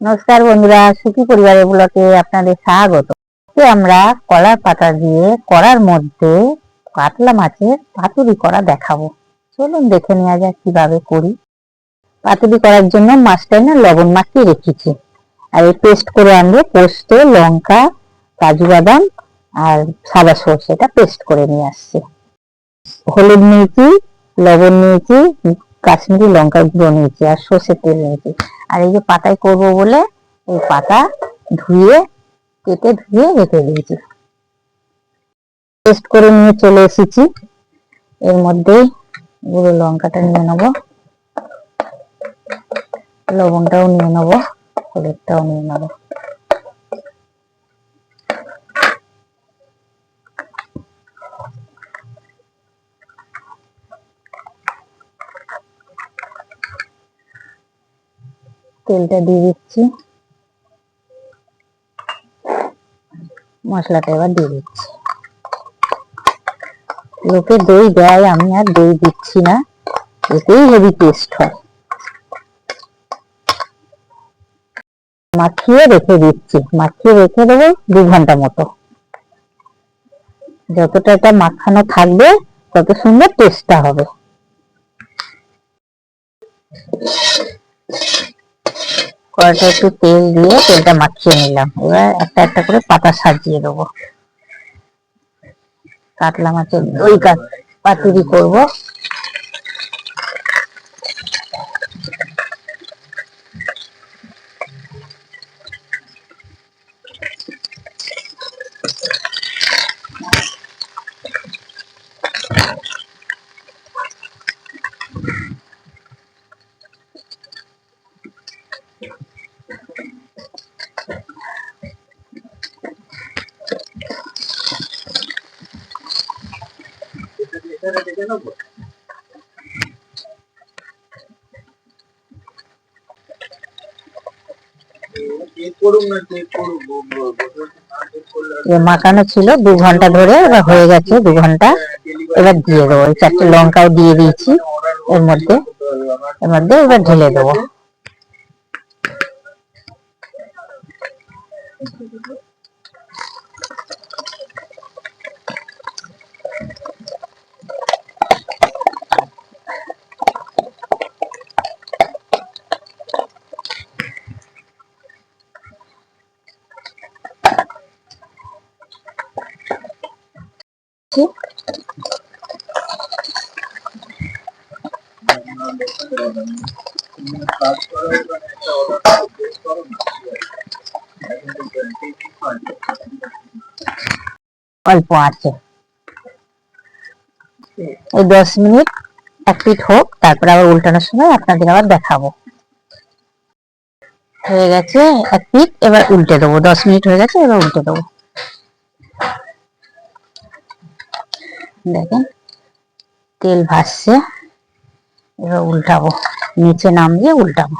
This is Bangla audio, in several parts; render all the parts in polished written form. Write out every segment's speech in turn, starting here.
নমস্কার বন্ধুরা, সুখী পরিবারের ব্লগে আপনাদের স্বাগত। আমরা কলার পাতা দিয়ে কড়ার মধ্যে কাতলা মাছের পাতুরি করা দেখাবো। চলুন দেখে নেওয়া যাক কিভাবে করি। পাতুরি করার জন্য মাছটা লবণ মাখিয়ে রেখেছি, আর এই পেস্ট করে আনবো পোস্ত, লঙ্কা, কাজু বাদাম আর সাদা সর্ষেটা পেস্ট করে নিয়ে আসছে। হলুদ নিয়েছি, লবণ নিয়েছি, কাশ্মীরি লঙ্কার গুঁড়ো নিয়েছি আর সর্ষের তেল নিয়েছি। আর এই যে পাতায় করবো বলে এই পাতা কেটে ধুয়ে রেখে দিয়েছি। পেস্ট করে নিয়ে চলে এসেছি। এর মধ্যেই গুঁড়ো লঙ্কাটা নিয়ে নেবো, লবণটাও নিয়ে নেবো, হলুদটাও নিয়ে নেবো। তেলটা দিয়ে দিচ্ছি, মশলাটা এবার দিয়ে দিচ্ছি। লোকে দই দেয়, আমি আর দই দিচ্ছি না, এতেই হেভি টেস্ট হয়। মাখিয়ে রেখে দিচ্ছি, মাখিয়ে রেখে দেবো 2 ঘন্টা মতো। যতটা এটা মাখানো থাকবে তত সুন্দর টেস্টটা হবে। কড়াইটা একটু তেল দিয়ে তেলটা মাখিয়ে নিলাম। এবার একটা একটা করে পাতা সাজিয়ে দেবো। কাতলা মাছের ওই পাতুরি করবো। মাখানো ছিল 2 ঘন্টা ধরে, এবার হয়ে গেছে 2 ঘন্টা। এবার দিয়ে দেবো, 4টে লঙ্কাও দিয়ে দিয়েছি এর মধ্যে এবার ঢেলে দেবো। অল্প আছে, এই 10 মিনিট এক পিঠ হোক, তারপর আবার উল্টানোর সময় আপনাদের আবার দেখাবো। হয়ে গেছে এক পিঠ, এবার উল্টে দেবো। 10 মিনিট হয়ে গেছে, এবার উল্টে দেবো। দেখেন তেল ভাসছে, এবার উল্টাবো, নিচে নামিয়ে উল্টাবো।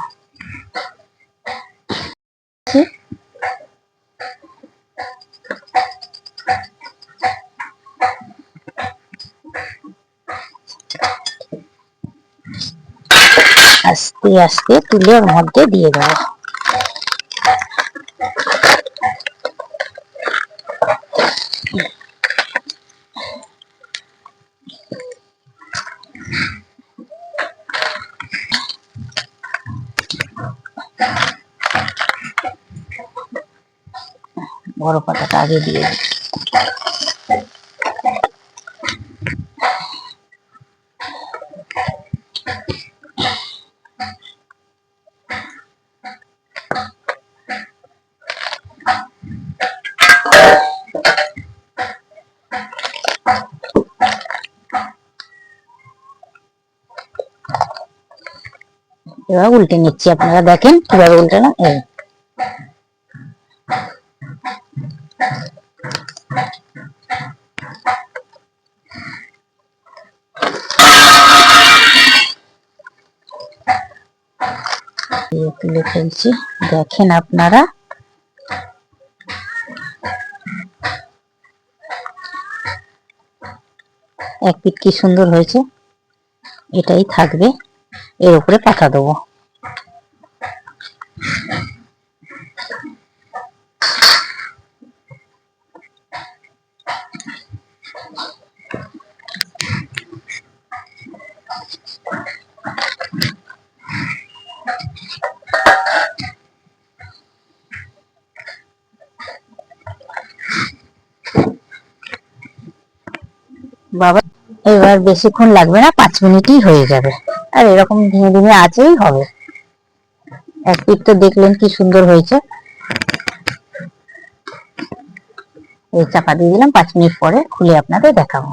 আস্তে আস্তে তুলে ওর মধ্যে দিয়ে দেবো। বড় পাতাটা আগে দিয়ে দিই। এবার উল্টে নিচ্ছি, আপনারা দেখেন কিভাবে উল্টানো। তুলে ফেলছি, দেখেন আপনারা। এক পিঠ কি সুন্দর হয়েছে, এটাই থাকবে, এর উপরে পাতা দেবো। বাবা, এবার বেশিক্ষণ লাগবে না, 5 মিনিটই হয়ে যাবে। আর এরকম ধীরে ধীরে আঁচেই হবে। এক পিঠ তো দেখলেন কি সুন্দর হয়েছে। এই চাপা দিয়ে দিলাম, 5 মিনিট পরে খুলে আপনাদের দেখাবো।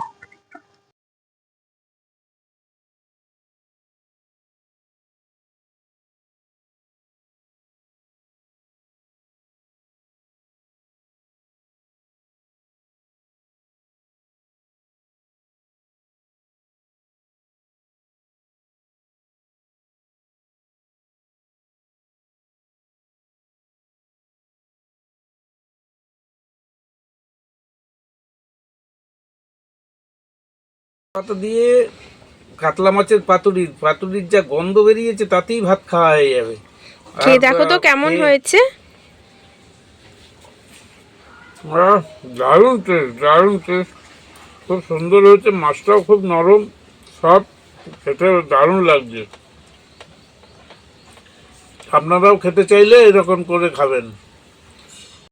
পাতা দিয়ে কাতলা মাছের পাতুরির যা গন্ধ বেরিয়েছে তাতেই ভাত খাওয়া হয়ে যাবে। খেয়ে দেখো তো কেমন হয়েছে। দারুণ টেস্ট, দারুণ টেস্ট, খুব সুন্দর হয়েছে। মাছটাও খুব নরম, সব খেতে দারুণ লাগছে। আপনারাও খেতে চাইলে এরকম করে খাবেন।